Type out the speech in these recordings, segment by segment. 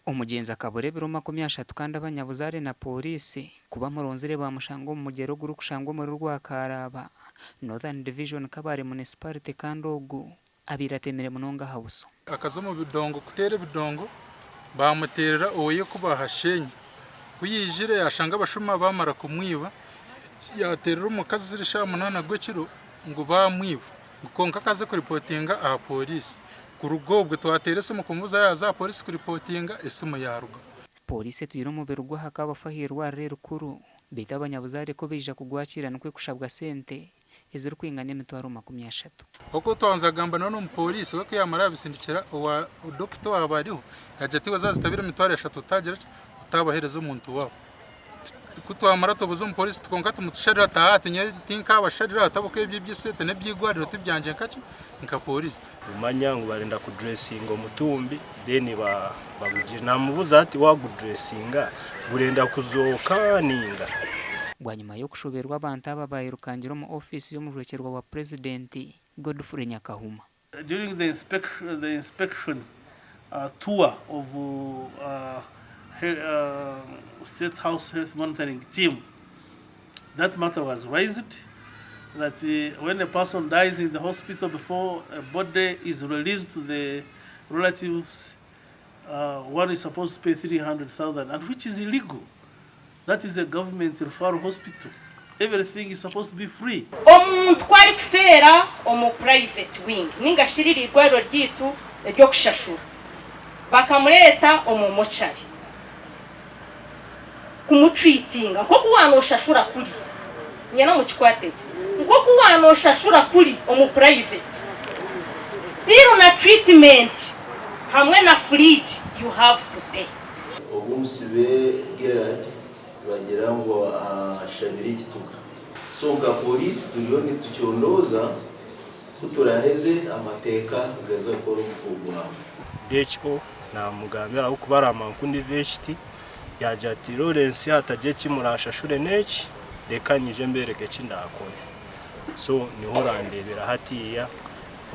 Umugenzi Kabale biro 30 kandi abanyabuzare na polisi kuba muronzire bamushango mu mugero guru kushango muri rwa Karaba Northern Division Kabale Municipality kandi ogu abiratemere munonga hauso akazo mu bidongo kutere bidongo bamuterera oye kubahashenye kuyijire yashanga abashuma bamara kumwiba yaterera umukazi zirisha munana gwekiro ngo bamwiba gukonka kaze ku reportinga aha polisi kurugobwe twaterese mu kumuza yaza polisi ku reportinga esimu yaruga polisi tuyiro mu berugwa hakaba fahirwa rero kuru bita abanyabuzare ko bija kugwakira nkwe kushabwa sente izuru kwinganya emitwaro 30 uko twanzagamba none mu polisi we kuyamara bisindikira wa doctor abariho yajati wazazitabira emitwaro 3 utagira utabahereza umuntu wabo kutwamara tubuze mu polisi tukonka tumutusharira tahatinye tinka abasharira atabuke by'ibyisete nebyigwariro tibyanje kaci nka polisi umanya ngo barenda ku dressingo mutumbi deni babugira namubuza ati wa dressinga burenda kuzoka ninga bwanyuma yo kushoberwa abantu ababayirukangiro mu office yo mujwekerwa wa president Godfrey Nyakahuma. During the inspection tour of State House Health Monitoring Team, that matter was raised, that when a person dies in the hospital before a body is released to the relatives, one is supposed to pay 300,000, and which is illegal. That is a government referral hospital. Everything is supposed to be free. Twari kufera omu private wing ninga shiriri rwero ryitu ryo kushashura bakamureta omu mochari kumutreatinga nko kuwanoshashura kuri nyana mu kikwateje nko kuwanoshashura kuri omu private still na treatment hamwe na fridge you have to pay. Obumusibe Gerard bagira ngo ashabiire ekituga so nga polisi turiyo nitucyondoza kuturaheze amateka gaza ko kugwa DHO na mugambira ukubara amankundi veshiti yajati Lawrence hataje kimurashashure neki rekanyije mbereke kindakone so niho randebera hatiya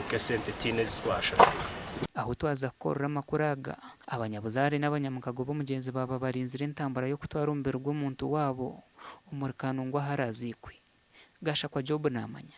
ukesente tine zitwashashure aho twaza korora makuraga abanyabuzare n'abanyamukago bo mugenzi baba barinzira intambara yo kutwarumbera rw'umuntu wabo umurikano ngo harazikwe gasha kwa Job namanya.